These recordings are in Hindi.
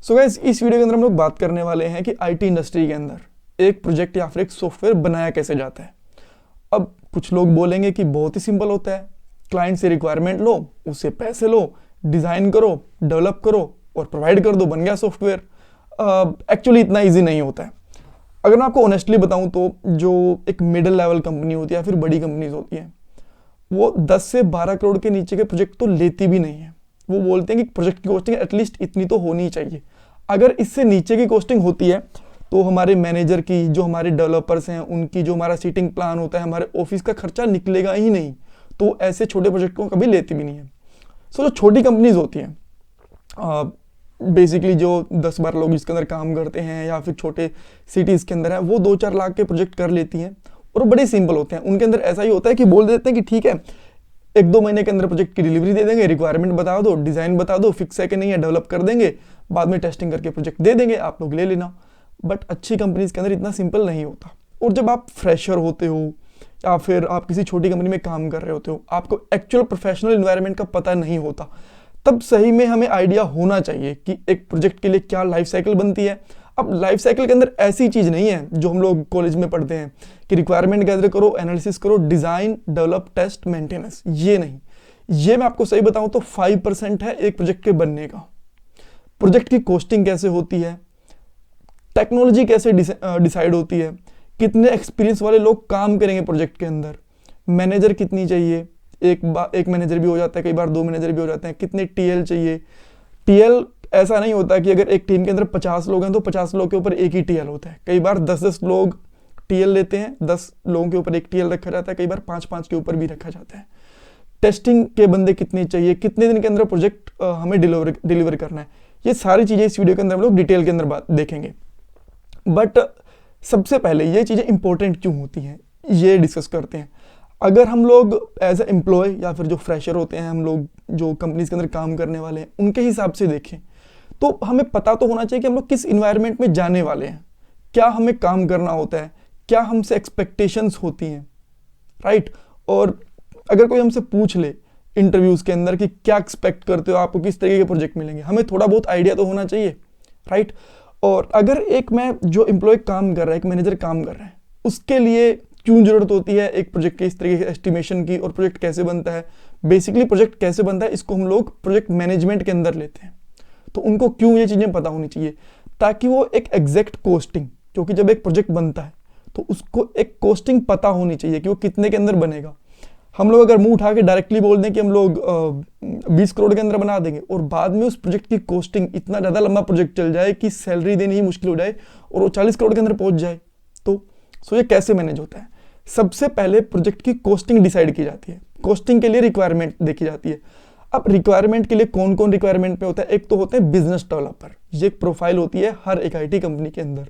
सो गाइस, इस वीडियो के अंदर हम लोग बात करने वाले हैं कि आईटी इंडस्ट्री के अंदर एक प्रोजेक्ट या फिर एक सॉफ्टवेयर बनाया कैसे जाता है। अब कुछ लोग बोलेंगे कि बहुत ही सिंपल होता है, क्लाइंट से रिक्वायरमेंट लो, उससे पैसे लो, डिज़ाइन करो, डेवलप करो और प्रोवाइड कर दो, बन गया सॉफ्टवेयर। एक्चुअली इतना ईजी नहीं होता है। अगर मैं आपको ऑनेस्टली बताऊं तो जो एक मिडिल लेवल कंपनी होती है या फिर बड़ी कंपनीज होती हैं, वो 10 से 12 करोड़ के नीचे के प्रोजेक्ट तो लेती भी नहीं है। वो बोलते हैं कि प्रोजेक्ट की कॉस्टिंग एटलीस्ट इतनी तो होनी चाहिए। अगर इससे नीचे की कॉस्टिंग होती है तो हमारे मैनेजर की, जो हमारे डेवलपर्स हैं, उनकी जो हमारा सीटिंग प्लान होता है, हमारे ऑफिस का खर्चा निकलेगा ही नहीं। तो ऐसे छोटे प्रोजेक्ट को कभी लेती भी नहीं है। सो जो छोटी कंपनीज होती हैं, बेसिकली जो 10-12 लोग इसके अंदर काम करते हैं या फिर छोटे सिटीज़ के अंदर है, वो 2-4 लाख के प्रोजेक्ट कर लेती हैं और वो बड़े सिंपल होते हैं। उनके अंदर ऐसा ही होता है कि बोल देते हैं कि ठीक है, 1-2 महीने के अंदर प्रोजेक्ट की डिलीवरी दे देंगे, रिक्वायरमेंट बता दो, डिज़ाइन बता दो, फिक्स है कि नहीं है, डेवलप कर देंगे, बाद में टेस्टिंग करके प्रोजेक्ट दे देंगे, आप लोग ले लेना। बट अच्छी कंपनीज के अंदर इतना सिंपल नहीं होता। और जब आप फ्रेशर होते हो या फिर आप किसी छोटी कंपनी में काम कर रहे होते हो, आपको एक्चुअल प्रोफेशनल इन्वायरमेंट का पता नहीं होता, तब सही में हमें आइडिया होना चाहिए कि एक प्रोजेक्ट के लिए क्या लाइफ साइकिल बनती है। अब लाइफ साइकिल के अंदर ऐसी चीज़ नहीं है जो हम लोग कॉलेज में पढ़ते हैं कि रिक्वायरमेंट गैदर करो, एनालिसिस करो, डिज़ाइन, डेवलप, टेस्ट, मेंटेनेंस। ये नहीं, ये मैं आपको सही बताऊं तो 5% है एक प्रोजेक्ट के बनने का। प्रोजेक्ट की कॉस्टिंग कैसे होती है, टेक्नोलॉजी कैसे डिसाइड होती है, कितने एक्सपीरियंस वाले लोग काम करेंगे प्रोजेक्ट के अंदर, मैनेजर कितनी चाहिए, एक मैनेजर भी हो जाता है, कई बार 2 मैनेजर भी हो जाते हैं, कितने टीएल चाहिए। टीएल ऐसा नहीं होता कि अगर एक टीम के अंदर 50 लोग हैं तो 50 लोग के ऊपर एक ही टीएल होता है। कई बार 10-10 लोग टीएल लेते हैं, 10 लोगों के ऊपर एक टीएल रखा जाता है, कई बार 5-5 के ऊपर भी रखा जाता है। टेस्टिंग के बंदे कितने चाहिए, कितने दिन के अंदर प्रोजेक्ट हमें डिलीवर करना है, ये सारी चीज़ें इस वीडियो के अंदर हम लोग डिटेल के अंदर बात देखेंगे। बट सबसे पहले ये चीज़ें इंपॉर्टेंट क्यों होती हैं, ये डिस्कस करते हैं। अगर हम लोग एज ए एम्प्लॉय या फिर जो फ्रेशर होते हैं, हम लोग जो कंपनीज के अंदर काम करने वाले हैं, उनके हिसाब से देखें तो हमें पता तो होना चाहिए कि हम लोग किस इन्वायरमेंट में जाने वाले हैं, क्या हमें काम करना होता है, क्या हमसे एक्सपेक्टेशंस होती हैं, राइट। और अगर कोई हमसे पूछ ले इंटरव्यूज़ के अंदर कि क्या एक्सपेक्ट करते हो, आपको किस तरीके के प्रोजेक्ट मिलेंगे, हमें थोड़ा बहुत आइडिया तो होना चाहिए, राइट। और अगर एक मैं जो एम्प्लॉय काम कर रहा है, एक मैनेजर काम कर रहा है, उसके लिए क्यों ज़रूरत होती है एक प्रोजेक्ट के इस तरीके के एस्टिमेशन की, और प्रोजेक्ट कैसे बनता है, बेसिकली प्रोजेक्ट कैसे बनता है, इसको हम लोग प्रोजेक्ट मैनेजमेंट के अंदर लेते हैं। तो उनको क्यों ये चीज़ें पता होनी चाहिए, ताकि वो एक एग्जैक्ट कोस्टिंग, क्योंकि जब एक प्रोजेक्ट बनता है तो उसको एक कोस्टिंग पता होनी चाहिए कि वो कितने के अंदर बनेगा। हम लोग अगर मुंह उठा के डायरेक्टली बोल दें कि हम लोग 20 करोड़ के अंदर बना देंगे और बाद में उस प्रोजेक्ट की कोस्टिंग, इतना ज़्यादा लंबा प्रोजेक्ट चल जाए कि सैलरी देनी ही मुश्किल हो जाए और वो 40 करोड़ के अंदर पहुंच जाए, तो सो ये कैसे मैनेज होता है। सबसे पहले प्रोजेक्ट की कॉस्टिंग डिसाइड की जाती है। कॉस्टिंग के लिए रिक्वायरमेंट देखी जाती है। अब रिक्वायरमेंट के लिए कौन कौन रिक्वायरमेंट पे होता है, एक तो होते हैं बिजनेस डेवलपर। ये एक प्रोफाइल होती है हर एक आईटी कंपनी के अंदर।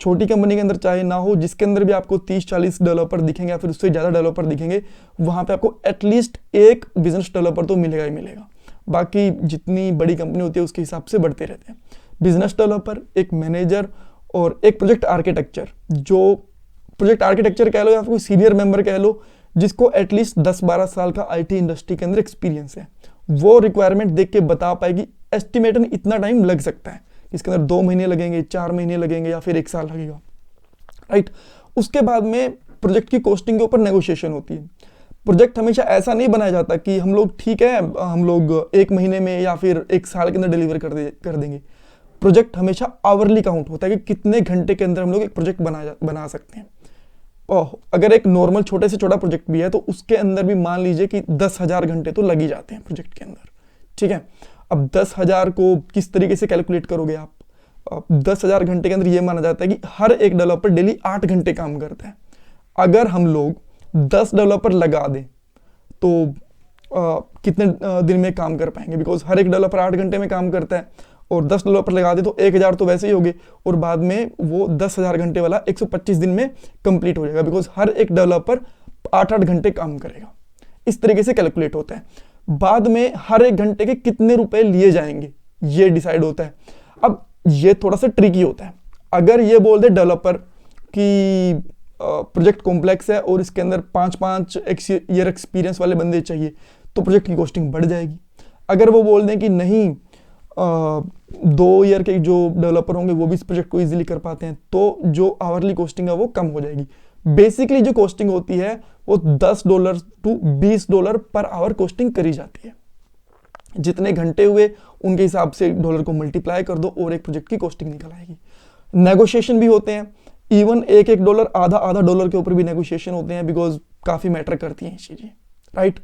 छोटी कंपनी के अंदर चाहे ना हो, जिसके अंदर भी आपको 30-40 डेवलपर दिखेंगे या फिर उससे ज़्यादा डेवलपर दिखेंगे, वहाँ पे आपको एटलीस्ट एक बिजनेस डेवलपर तो मिलेगा ही मिलेगा। बाकी जितनी बड़ी कंपनी होती है उसके हिसाब से बढ़ते रहते हैं। बिजनेस डेवलपर, एक मैनेजर और एक प्रोजेक्ट आर्किटेक्चर। जो प्रोजेक्ट आर्किटेक्चर कह लो या फिर कोई सीनियर मेंबर कह लो, जिसको एटलीस्ट 10-12 साल का आईटी इंडस्ट्री के अंदर एक्सपीरियंस है, वो रिक्वायरमेंट देख के बता पाएगी एस्टिमेटन इतना टाइम लग सकता है, इसके अंदर 2 महीने लगेंगे, 4 महीने लगेंगे या फिर 1 साल लगेगा, राइट। उसके बाद में प्रोजेक्ट की कॉस्टिंग के ऊपर नेगोशिएशन होती है। प्रोजेक्ट हमेशा ऐसा नहीं बनाया जाता कि हम लोग ठीक है, हम लोग 1 महीने में या फिर 1 साल के अंदर डिलीवर कर देंगे। प्रोजेक्ट हमेशा आवरली काउंट होता है कि कितने घंटे के अंदर हम लोग एक प्रोजेक्ट बना सकते हैं। अगर एक नॉर्मल छोटे से छोटा प्रोजेक्ट भी है तो उसके अंदर भी मान लीजिए कि 10,000 घंटे तो लग ही जाते हैं प्रोजेक्ट के अंदर, ठीक है। अब 10,000 को किस तरीके से कैलकुलेट करोगे आप? 10,000 घंटे के अंदर ये माना जाता है कि हर एक डेवलपर डेली 8 घंटे काम करता है। अगर हम लोग 10 डेवलपर लगा दें तो कितने दिन में काम कर पाएंगे, बिकॉज हर एक डेवलपर 8 घंटे में काम करता है, और 10 डेवलपर लगा दे तो 1,000 तो वैसे ही हो गए, और बाद में वो 10,000 घंटे वाला 125 दिन में कंप्लीट हो जाएगा, बिकॉज हर एक डेवलपर 8-8 घंटे काम करेगा। इस तरीके से कैलकुलेट होता है। बाद में हर एक घंटे के कितने रुपए लिए जाएंगे ये डिसाइड होता है। अब ये थोड़ा सा ट्रिकी होता है। अगर ये बोल दे डेवलपर कि प्रोजेक्ट कॉम्प्लेक्स है और इसके अंदर 5-5 ईयर एक्सपीरियंस वाले बंदे चाहिए, तो प्रोजेक्ट की कॉस्टिंग बढ़ जाएगी। अगर वो बोल दें कि नहीं 2 ईयर के जो डेवलपर होंगे वो भी इस प्रोजेक्ट को इजीली कर पाते हैं, तो जो आवरली कॉस्टिंग है वो कम हो जाएगी। बेसिकली जो कॉस्टिंग होती है वो $10 to $20 पर आवर कॉस्टिंग करी जाती है। जितने घंटे हुए उनके हिसाब से डॉलर को मल्टीप्लाई कर दो और एक प्रोजेक्ट की कॉस्टिंग निकल आएगी। नेगोशिएशन भी होते हैं, इवन $1 आधा डॉलर के ऊपर भी नेगोशिएशन होते हैं, बिकॉज काफ़ी मैटर करती हैं चीज़ें, राइट।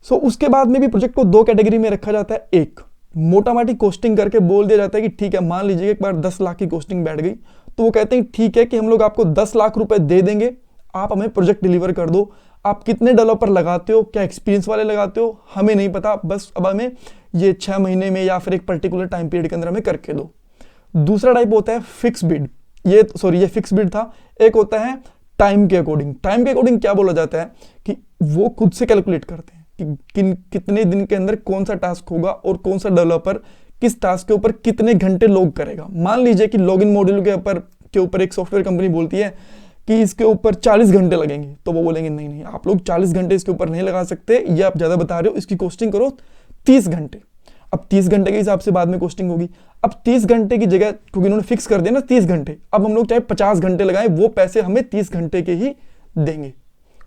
सो उसके बाद में भी प्रोजेक्ट को 2 कैटेगरी में रखा जाता है। एक, मोटा माटी कॉस्टिंग करके बोल दिया जाता है कि ठीक है, मान लीजिए एक बार 10 लाख की कॉस्टिंग बैठ गई, तो वो कहते हैं ठीक है कि हम लोग आपको 10 लाख रुपए दे देंगे, आप हमें प्रोजेक्ट डिलीवर कर दो। आप कितने डेवलपर लगाते हो, क्या एक्सपीरियंस वाले लगाते हो, हमें नहीं पता, बस अब हमें ये 6 महीने में या फिर एक पर्टिकुलर टाइम पीरियड के अंदर हमें करके दो। दूसरा टाइप होता है फिक्स बिड। ये फिक्स बिड था। एक होता है टाइम के अकॉर्डिंग। टाइम के अकॉर्डिंग क्या बोला जाता है कि वो खुद से कैलकुलेट करते हैं कि कितने दिन के अंदर कौन सा टास्क होगा और कौन सा डेवलपर किस टास्क के ऊपर कितने घंटे लॉग करेगा। मान लीजिए कि लॉगिन मॉड्यूल के ऊपर एक सॉफ्टवेयर कंपनी बोलती है कि इसके ऊपर 40 घंटे लगेंगे, तो वो बोलेंगे नहीं नहीं, आप लोग 40 घंटे इसके ऊपर नहीं लगा सकते, ये आप ज़्यादा बता रहे हो, इसकी कॉस्टिंग करो 30 घंटे। अब 30 घंटे के हिसाब से बाद में कॉस्टिंग होगी। अब 30 घंटे की जगह, क्योंकि इन्होंने फिक्स कर दिया ना 30 घंटे, अब हम लोग चाहे 50 घंटे लगाएं, वो पैसे हमें 30 घंटे के ही देंगे।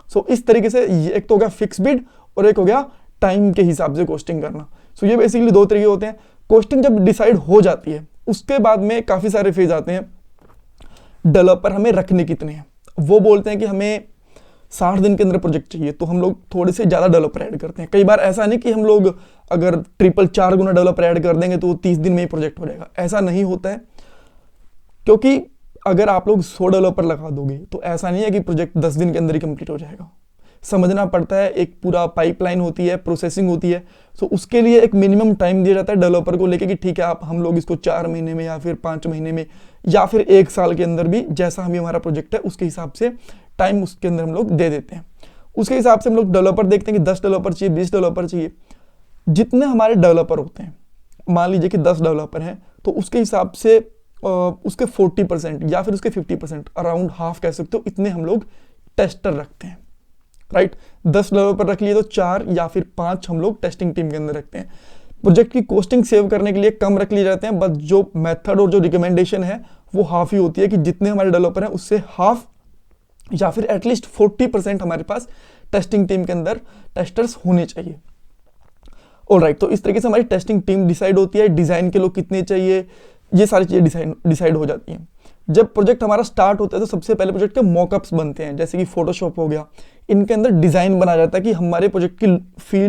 सो इस तरीके से ये एक तो हो गया फिक्स बिड और एक हो गया टाइम के हिसाब से कॉस्टिंग करना। सो ये बेसिकली 2 तरीके होते हैं। कॉस्टिंग जब डिसाइड हो जाती है उसके बाद में काफ़ी सारे फेज आते हैं। डेवलपर हमें रखने कितने हैं, वो बोलते हैं कि हमें 60 दिन के अंदर प्रोजेक्ट चाहिए, तो हम लोग थोड़े से ज़्यादा डेवलपर ऐड करते हैं। कई बार ऐसा नहीं कि हम लोग अगर 4 गुना डेवलपर ऐड कर देंगे तो वो 30 दिन में ही प्रोजेक्ट हो जाएगा, ऐसा नहीं होता है। क्योंकि अगर आप लोग 100 डेवलपर लगा दोगे तो ऐसा नहीं है कि प्रोजेक्ट 10 दिन के अंदर ही कंप्लीट हो जाएगा। समझना पड़ता है, एक पूरा पाइपलाइन होती है, प्रोसेसिंग होती है। सो उसके लिए एक मिनिमम टाइम दिया जाता है डेवलपर को लेके कि ठीक है, आप हम लोग इसको 4 महीने में या फिर 5 महीने में या फिर 1 साल के अंदर भी, जैसा हमें हमारा प्रोजेक्ट है उसके हिसाब से टाइम उसके अंदर हम लोग दे देते हैं। उसके हिसाब से हम लोग डेवलपर देखते हैं कि 10 डेवलपर चाहिए, 20 डेवलपर चाहिए। जितने हमारे डेवलपर होते हैं, मान लीजिए कि 10 डेवलपर हैं, तो उसके हिसाब से उसके 40% या फिर उसके 50%, अराउंड हाफ कह सकते हो, इतने हम लोग टेस्टर रखते हैं, राइट। 10 डेवलपर रख लिए तो 4 या फिर 5 हम लोग टेस्टिंग टीम के अंदर रखते हैं। प्रोजेक्ट की कॉस्टिंग सेव करने के लिए कम रख लिए जाते हैं, बस जो मेथड और जो रिकमेंडेशन है वो हाफ ही होती है कि जितने हमारे डेवलपर हैं उससे हाफ या फिर एटलीस्ट 40% हमारे पास टेस्टिंग टीम के अंदर टेस्टर्स होने चाहिए। ऑलराइट, तो इस तरीके से हमारी टेस्टिंग टीम डिसाइड होती है। डिज़ाइन के लोग कितने चाहिए, ये सारी चीज़ें डिसाइड हो जाती हैं। जब प्रोजेक्ट हमारा स्टार्ट होता है तो सबसे पहले प्रोजेक्ट के मॉकअप्स बनते हैं, जैसे कि फोटोशॉप हो गया, इनके अंदर डिज़ाइन बनाया जाता है कि हमारे प्रोजेक्ट की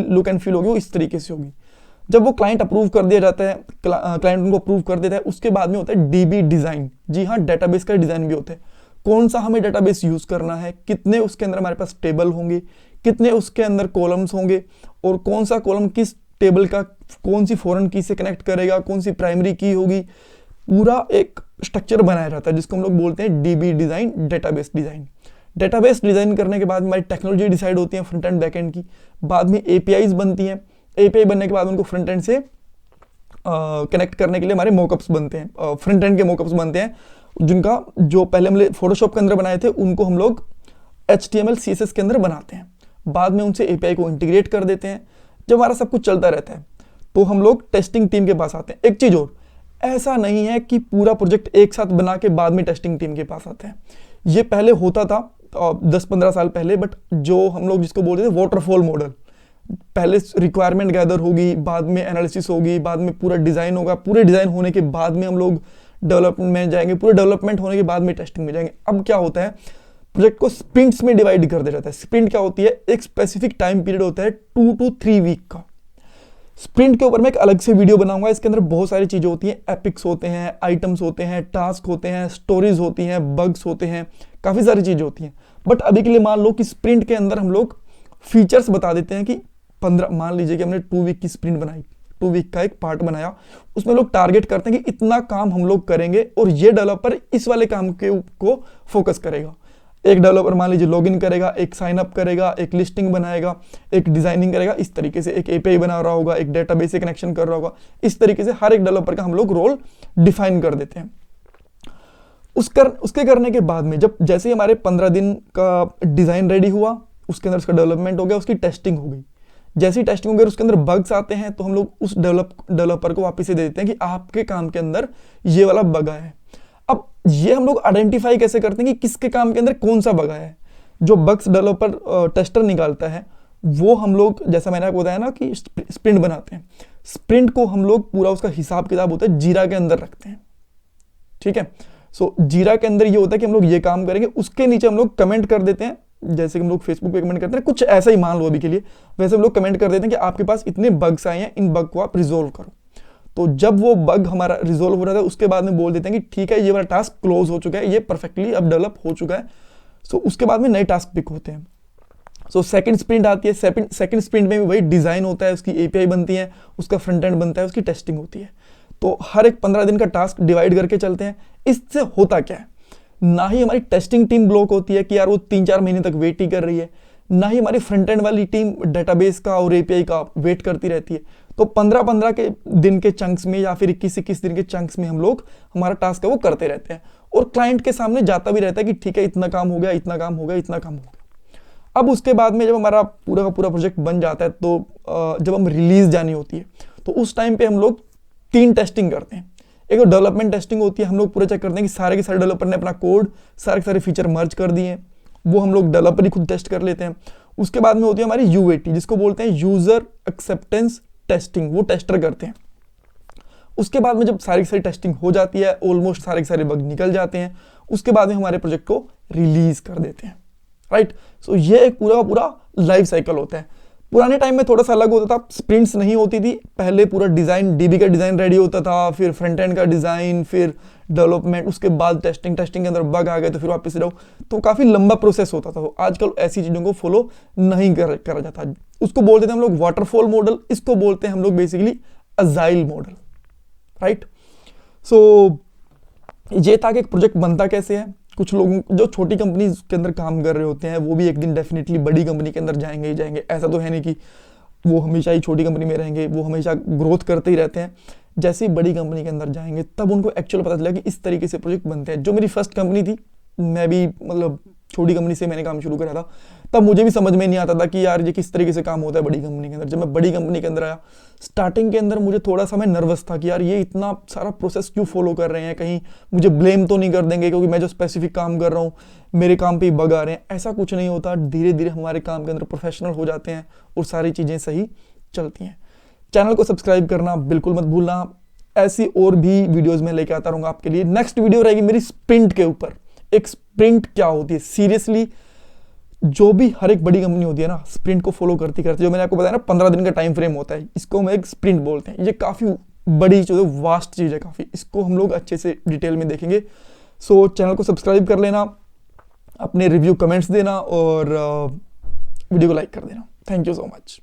लुक एंड फील होगी वो इस तरीके से होगी। जब वो क्लाइंट अप्रूव कर दिया जाता है, क्लाइंट उनको अप्रूव कर देता है, उसके बाद में होता है डीबी डिज़ाइन। जी हाँ, डेटाबेस का डिज़ाइन भी होता है। कौन सा हमें डेटाबेस यूज़ करना है, कितने उसके अंदर हमारे पास टेबल होंगे, कितने उसके अंदर कॉलम्स होंगे, और कौन सा कॉलम किस टेबल का कौन सी फॉरेन की से कनेक्ट करेगा, कौन सी प्राइमरी की होगी, पूरा एक स्ट्रक्चर बनाया जाता है जिसको हम लोग बोलते हैं dB design, database design. Database design करने के बाद हमारी टेक्नोलॉजी डिसाइड होती है फ्रंट एंड बैक एंड की। बाद में एपीआईज बनती हैं। एपीआई बनने के बाद उनको फ्रंट एंड से कनेक्ट करने के लिए हमारे मॉकअप्स बनते हैं, फ्रंट एंड के मॉकअप्स बनते हैं, जिनका जो पहले हमने फोटोशॉप के अंदर बनाए थे उनको हम लोग HTML CSS के अंदर बनाते हैं। बाद में उनसे एपीआई को इंटीग्रेट कर देते हैं। जब हमारा सब कुछ चलता रहता है तो हम लोग टेस्टिंग टीम के पास आते हैं। एक चीज़ और, ऐसा नहीं है कि पूरा प्रोजेक्ट एक साथ बना के बाद में टेस्टिंग टीम के पास आता है। ये पहले होता था 10-15 साल पहले, बट जो हम लोग जिसको बोलते थे वाटरफॉल मॉडल, पहले रिक्वायरमेंट गैदर होगी, बाद में एनालिसिस होगी, बाद में पूरा डिज़ाइन होगा, पूरे डिज़ाइन होने के बाद में हम लोग डेवलपमेंट में जाएंगे, पूरे डेवलपमेंट होने के बाद में टेस्टिंग में जाएंगे। अब क्या होता है, प्रोजेक्ट को स्प्रिंट्स में डिवाइड कर दिया जाता है। स्प्रिंट क्या होती है, एक स्पेसिफिक टाइम पीरियड होता है 2 to 3 वीक का। स्प्रिंट के ऊपर मैं एक अलग से वीडियो बनाऊंगा। इसके अंदर बहुत सारी चीज़ें होती हैं, एपिक्स होते हैं, आइटम्स होते हैं, टास्क होते हैं, स्टोरीज होती हैं, बग्स होते हैं, काफ़ी सारी चीज़ें होती हैं। बट अभी के लिए मान लो कि स्प्रिंट के अंदर हम लोग फीचर्स बता देते हैं कि 15, मान लीजिए कि हमने 2 वीक की स्प्रिंट बनाई, 2 वीक का एक पार्ट बनाया, उसमें लोग टारगेट करते हैं कि इतना काम हम लोग करेंगे और ये डेवलपर इस वाले काम को फोकस करेगा। एक डेवलपर मान लीजिए लॉगिन करेगा, एक साइन अप करेगा, एक लिस्टिंग बनाएगा, एक डिजाइनिंग करेगा, इस तरीके से एक एपीआई बना रहा होगा, एक डेटाबेस से कनेक्शन कर रहा होगा। इस तरीके से हर एक डेवलपर का हम लोग रोल डिफाइन कर देते हैं। उसके करने के बाद में जब जैसे ही हमारे 15 दिन का डिज़ाइन रेडी हुआ, उसके अंदर उसका डेवलपमेंट हो गया, उसकी टेस्टिंग हो गई। जैसी टेस्टिंग अगर उसके अंदर बग्स आते हैं तो हम लोग उस डेवलपर को वापस से दे देते हैं कि आपके काम के अंदर ये वाला बग आया है। अब ये हम लोग आइडेंटिफाई कैसे करते हैं कि किसके काम के अंदर कौन सा बग आया है? जो बग्स डेवलपर टेस्टर निकालता है वो हम लोग, जैसा मैंने आपको बताया ना कि स्प्रिंट बनाते हैं, स्प्रिंट को हम लोग पूरा उसका हिसाब किताब होता है जीरा के अंदर रखते हैं, ठीक है। सो जीरा के अंदर ये होता है कि हम लोग ये काम करेंगे, उसके नीचे हम लोग कमेंट कर देते हैं, जैसे कि हम लोग फेसबुक पे कमेंट करते हैं, कुछ ऐसा ही मान लो अभी के लिए, वैसे हम लोग कमेंट कर देते हैं कि आपके पास इतने बग्स आए हैं, इन बग को आप रिजोल्व करो। तो जब वो बग हमारा रिजोल्व हो रहा था उसके बाद में बोल देते हैं कि ठीक है ये वाला टास्क क्लोज हो चुका है, ये परफेक्टली अब डेवलप हो चुका है। सो उसके बाद में नए टास्क पिक होते हैं। सो सेकंड स्प्रिंट आती है, सेकंड स्प्रिंट में भी वही डिजाइन होता है, उसकी एपीआई बनती है, उसका फ्रंट एंड बनता है, उसकी टेस्टिंग होती है। तो हर एक 15 दिन का टास्क डिवाइड करके चलते हैं। इससे होता क्या है, ना ही हमारी टेस्टिंग टीम ब्लॉक होती है कि यार वो 3-4 महीने तक वेट ही कर रही है, ना ही हमारी फ्रंट एंड वाली टीम डेटाबेस का और एपीआई का वेट करती रहती है। तो 15-15 के दिन के चंक्स में या फिर 21-21 दिन के चंक्स में हम लोग हमारा टास्क है वो करते रहते हैं, और क्लाइंट के सामने जाता भी रहता है कि ठीक है इतना काम हो गया, इतना काम हो गया, इतना काम हो गया। अब उसके बाद में जब हमारा पूरा का पूरा प्रोजेक्ट बन जाता है तो जब हम रिलीज जानी होती है तो उस टाइम पे हम लोग 3 टेस्टिंग करते हैं। एक तो डेवलपमेंट टेस्टिंग होती है, हम लोग पूरा चेक करते हैं कि सारे के सारे डेवलपर ने अपना कोड, सारे के सारे फीचर मर्ज कर दिए, वो हम लोग डेवलपर ही खुद टेस्ट कर लेते हैं। उसके बाद में होती है हमारी यूएटी, जिसको बोलते हैं यूजर एक्सेप्टेंस टेस्टिंग, वो टेस्टर करते हैं। उसके बाद में जब सारी की सारी टेस्टिंग हो जाती है, ऑलमोस्ट सारे के सारे बग निकल जाते हैं, उसके बाद में हमारे प्रोजेक्ट को रिलीज कर देते हैं, राइट। सो ये एक पूरा का पूरा लाइफ साइकिल होता है। पुराने टाइम में थोड़ा सा अलग होता था, स्प्रिंट्स नहीं होती थी, पहले पूरा डिजाइन डीबी का डिजाइन रेडी होता था, फिर फ्रंट एंड का डिजाइन, फिर डेवलपमेंट, उसके बाद टेस्टिंग के अंदर बग आ गए तो फिर वापस रहो, तो काफी लंबा प्रोसेस होता था। तो आजकल ऐसी चीजों को फॉलो नहीं करा जाता। उसको बोलते थे हम लोग वाटरफॉल मॉडल, इसको बोलते हैं हम लोग बेसिकली अजाइल मॉडल, राइट। सो ये था कि एक प्रोजेक्ट बनता कैसे है। कुछ लोग जो छोटी कंपनी के अंदर काम कर रहे होते हैं वो भी एक दिन डेफिनेटली बड़ी कंपनी के अंदर जाएंगे ही जाएंगे। ऐसा तो है नहीं कि वो हमेशा ही छोटी कंपनी में रहेंगे, वो हमेशा ग्रोथ करते ही रहते हैं। जैसे ही बड़ी कंपनी के अंदर जाएंगे तब उनको एक्चुअल पता चला कि इस तरीके से प्रोजेक्ट बनते हैं। जो मेरी फर्स्ट कंपनी थी, मैं भी मतलब छोटी कंपनी से मैंने काम शुरू करा था, तब मुझे भी समझ में नहीं आता था कि यार ये किस तरीके से काम होता है बड़ी कंपनी के अंदर। जब मैं बड़ी कंपनी के अंदर आया, स्टार्टिंग के अंदर मुझे थोड़ा सा मैं नर्वस था कि यार ये इतना सारा प्रोसेस क्यों फॉलो कर रहे हैं, कहीं मुझे ब्लेम तो नहीं कर देंगे क्योंकि मैं जो स्पेसिफिक काम कर रहा हूँ मेरे काम पे ही बग आ रहे हैं। ऐसा कुछ नहीं होता, धीरे धीरे हमारे काम के अंदर प्रोफेशनल हो जाते हैं और सारी चीज़ें सही चलती हैं। चैनल को सब्सक्राइब करना बिल्कुल मत भूलना। ऐसी और भी वीडियोज़ में लेके आता रहूँगा आपके लिए। नेक्स्ट वीडियो रहेगी मेरी स्प्रिंट के ऊपर। एक स्प्रिंट क्या होती है, सीरियसली जो भी हर एक बड़ी कंपनी होती है ना, स्प्रिंट को फॉलो करती करती, जो मैंने आपको बताया ना 15 दिन का टाइम फ्रेम होता है, इसको हम एक स्प्रिंट बोलते हैं। ये काफ़ी बड़ी चीज़ है, वास्ट चीज़ है काफ़ी, इसको हम लोग अच्छे से डिटेल में देखेंगे। सो चैनल को सब्सक्राइब कर लेना, अपने रिव्यू कमेंट्स देना और वीडियो को लाइक कर देना। Thank you so much.